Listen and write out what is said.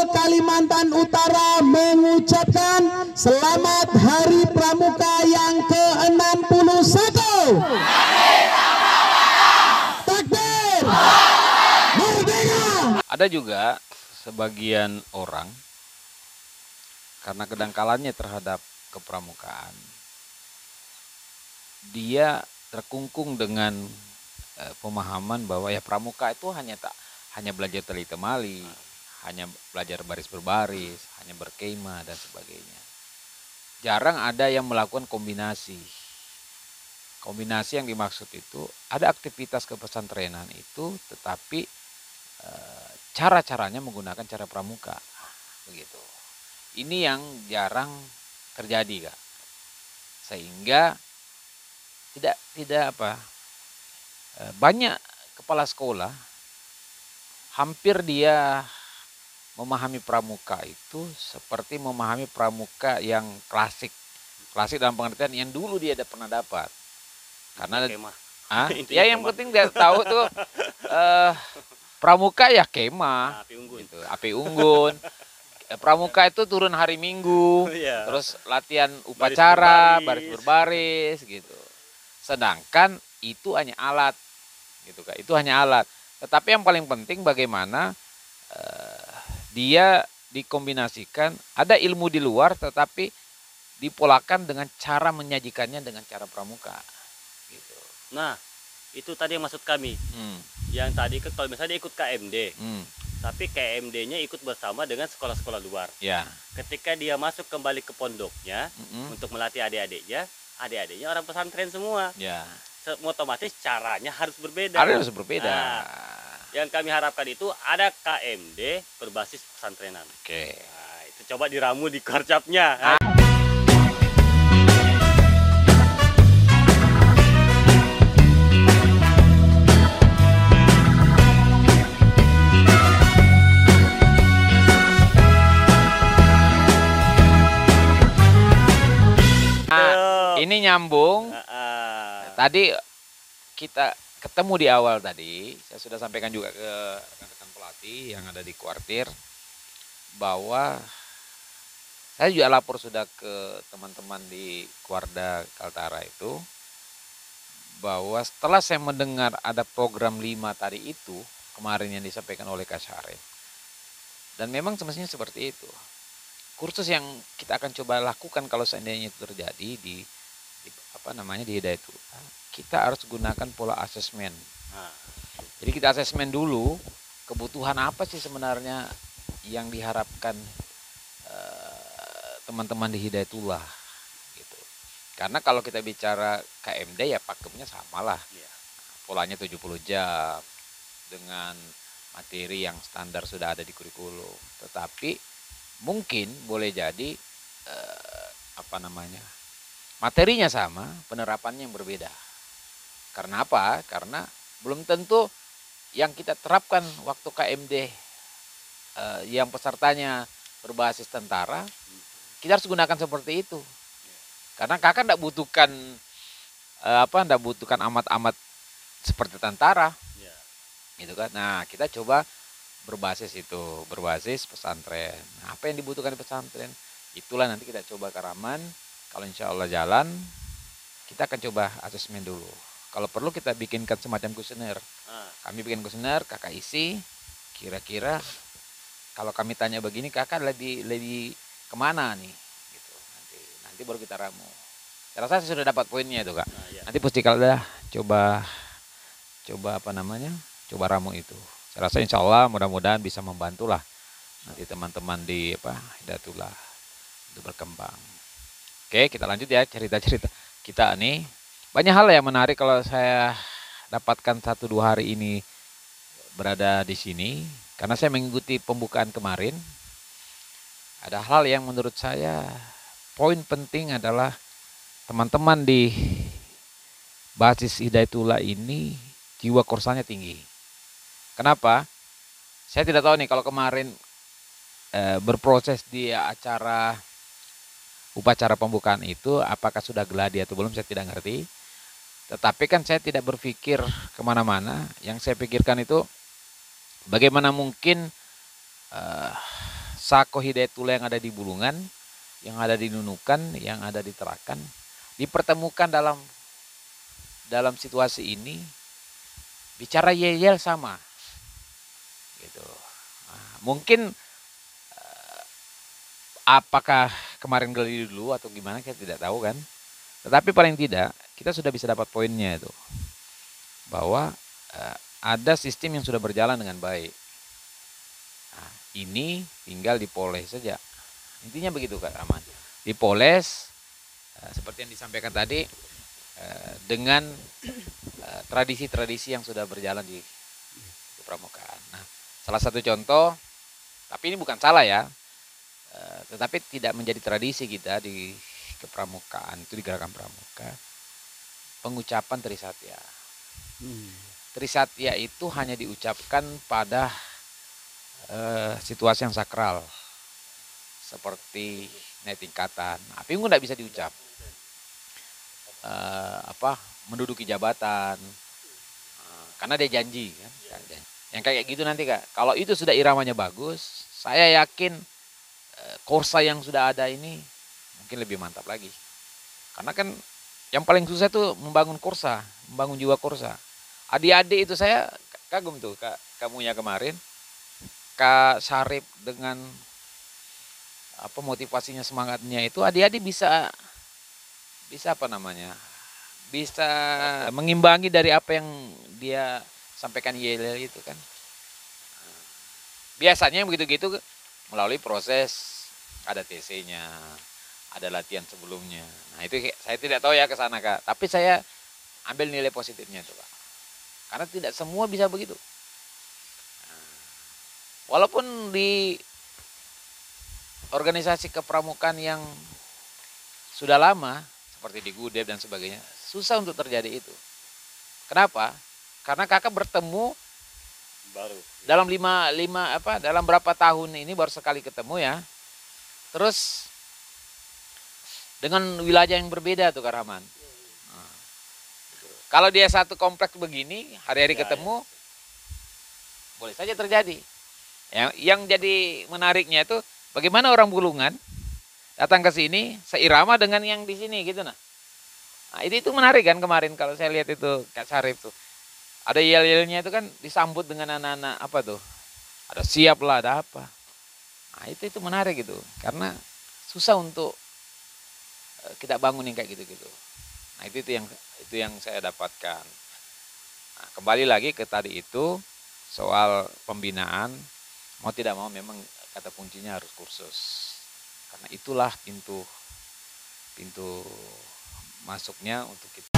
Kalimantan Utara mengucapkan selamat Hari Pramuka yang ke-61. Takbir! Merdeka! Ada juga sebagian orang karena kedangkalannya terhadap kepramukaan, dia terkungkung dengan pemahaman bahwa ya pramuka itu hanya belajar tali temali, hanya belajar baris berbaris, hanya berkemah dan sebagainya. Jarang ada yang melakukan kombinasi. Kombinasi yang dimaksud itu ada aktivitas kepesantrenan itu, tetapi cara-caranya menggunakan cara pramuka, begitu. Ini yang jarang terjadi, Kak. Sehingga tidak banyak kepala sekolah hampir dia memahami pramuka itu seperti memahami pramuka yang klasik. Klasik dalam pengertian yang dulu dia pernah dapat. Karena ya yang penting dia tahu tuh pramuka ya kemah, api unggun. Pramuka itu turun hari Minggu, terus latihan upacara, baris berbaris gitu. Sedangkan itu hanya alat, gitu Kak. Itu hanya alat. Tetapi yang paling penting bagaimana dia dikombinasikan, ada ilmu di luar tetapi dipolakan dengan cara menyajikannya dengan cara pramuka. Gitu. Nah, itu tadi yang maksud kami. Yang tadi kalau misalnya dia ikut KMD, tapi KMD-nya ikut bersama dengan sekolah-sekolah luar. Ya. Ketika dia masuk kembali ke pondoknya untuk melatih adik-adiknya orang pesantren semua. Ya. Otomatis caranya harus berbeda. Harus berbeda. Nah, yang kami harapkan itu ada KMD berbasis pesantrenan. Oke. Nah, itu coba diramu di Korcapnya. Ini nyambung. Tadi kita ketemu di awal tadi, saya sudah sampaikan juga ke rekan-rekan pelatih yang ada di kuartir bahwa saya juga lapor sudah ke teman-teman di Kuarda Kaltara itu bahwa setelah saya mendengar ada program 5 tadi itu kemarin yang disampaikan oleh Kak Syarif, dan memang semestinya seperti itu. Kursus yang kita akan coba lakukan kalau seandainya itu terjadi di Hidayatullah, kita harus gunakan pola asesmen. Jadi kita asesmen dulu kebutuhan apa sih sebenarnya yang diharapkan teman-teman di Hidayatullah gitu. Karena kalau kita bicara KMD ya pakemnya samalah. Polanya 70 jam dengan materi yang standar sudah ada di kurikulum. Tetapi mungkin boleh jadi materinya sama, penerapannya yang berbeda. Karena apa? Karena belum tentu yang kita terapkan waktu KMD yang pesertanya berbasis tentara, kita harus gunakan seperti itu. Karena kakak tidak butuhkan amat-amat seperti tentara, gitu kan? Nah, kita coba berbasis pesantren. Nah, apa yang dibutuhkan di pesantren? Itulah nanti kita coba Karaman. Kalau insya Allah jalan, kita akan coba asesmen dulu. Kalau perlu kita bikinkan semacam kuesioner. Kami bikin kuesioner, kakak isi. Kira-kira kalau kami tanya begini, kakak lebih kemana nih? Gitu. Nanti baru kita ramu. Saya rasa saya sudah dapat poinnya itu Kak. Nanti Pustikal dah coba ramu itu. Saya rasa insya Allah mudah-mudahan bisa membantulah nanti teman-teman di Hidayatullah untuk berkembang. Oke, kita lanjut ya cerita-cerita kita nih. Banyak hal yang menarik kalau saya dapatkan 1-2 hari ini berada di sini. Karena saya mengikuti pembukaan kemarin. Ada hal yang menurut saya poin penting adalah teman-teman di basis Hidayatullah ini jiwa korsalnya tinggi. Kenapa? Saya tidak tahu nih kalau kemarin berproses di acara upacara pembukaan itu apakah sudah gladi atau belum, saya tidak ngerti. Tetapi kan saya tidak berpikir kemana-mana. Yang saya pikirkan itu bagaimana mungkin Sako Hidayatullah yang ada di Bulungan, yang ada di Nunukan, yang ada di Tarakan, dipertemukan dalam situasi ini, bicara yel-yel sama gitu. Nah, mungkin apakah kemarin gali dulu atau gimana kita tidak tahu kan, tetapi paling tidak kita sudah bisa dapat poinnya itu, bahwa ada sistem yang sudah berjalan dengan baik. Nah, ini tinggal dipoles saja, intinya begitu Kak Aman, dipoles seperti yang disampaikan tadi, dengan tradisi-tradisi yang sudah berjalan di kepramukaan. Nah, salah satu contoh, tapi ini bukan salah ya, tetapi tidak menjadi tradisi kita di kepramukaan itu, di gerakan pramuka, pengucapan Trisatya. Trisatya itu hanya diucapkan pada situasi yang sakral, seperti naik tingkatan. Tapi itu tidak bisa diucap. Menduduki jabatan, karena dia janji kan. Yang kayak gitu nanti Kak, kalau itu sudah iramanya bagus, saya yakin korsa yang sudah ada ini mungkin lebih mantap lagi. Karena kan yang paling susah itu membangun korsa, membangun jiwa korsa. Adik-adik itu saya kagum tuh Kak, kamunya kemarin, Kak Syarif dengan motivasinya, semangatnya itu, adik-adik bisa bisa mengimbangi dari apa yang dia sampaikan yel itu kan. Biasanya begitu-gitu melalui proses, ada TC-nya, ada latihan sebelumnya. Nah itu saya tidak tahu ya ke sana Kak, tapi saya ambil nilai positifnya itu Kak. Karena tidak semua bisa begitu. Walaupun di organisasi kepramukaan yang sudah lama, seperti di Gudeb dan sebagainya, susah untuk terjadi itu. Kenapa? Karena kakak bertemu baru dalam dalam berapa tahun ini baru sekali ketemu ya. Terus dengan wilayah yang berbeda tuh Kak Rahman. Nah, kalau dia satu kompleks begini, hari-hari ketemu, boleh saja terjadi. Yang jadi menariknya itu bagaimana orang Bulungan datang ke sini seirama dengan yang di sini gitu nah. Nah, itu menarik kan kemarin kalau saya lihat itu Kak Syarif tuh. Ada yel-yelnya itu kan disambut dengan anak-anak apa tuh. Ada siap lah, ada apa. Nah, itu menarik gitu. Karena susah untuk kita bangun yang kayak gitu-gitu. Nah, itu yang saya dapatkan. Nah, kembali lagi ke tadi itu soal pembinaan, mau tidak mau memang kata kuncinya harus kursus. Karena itulah pintu masuknya untuk kita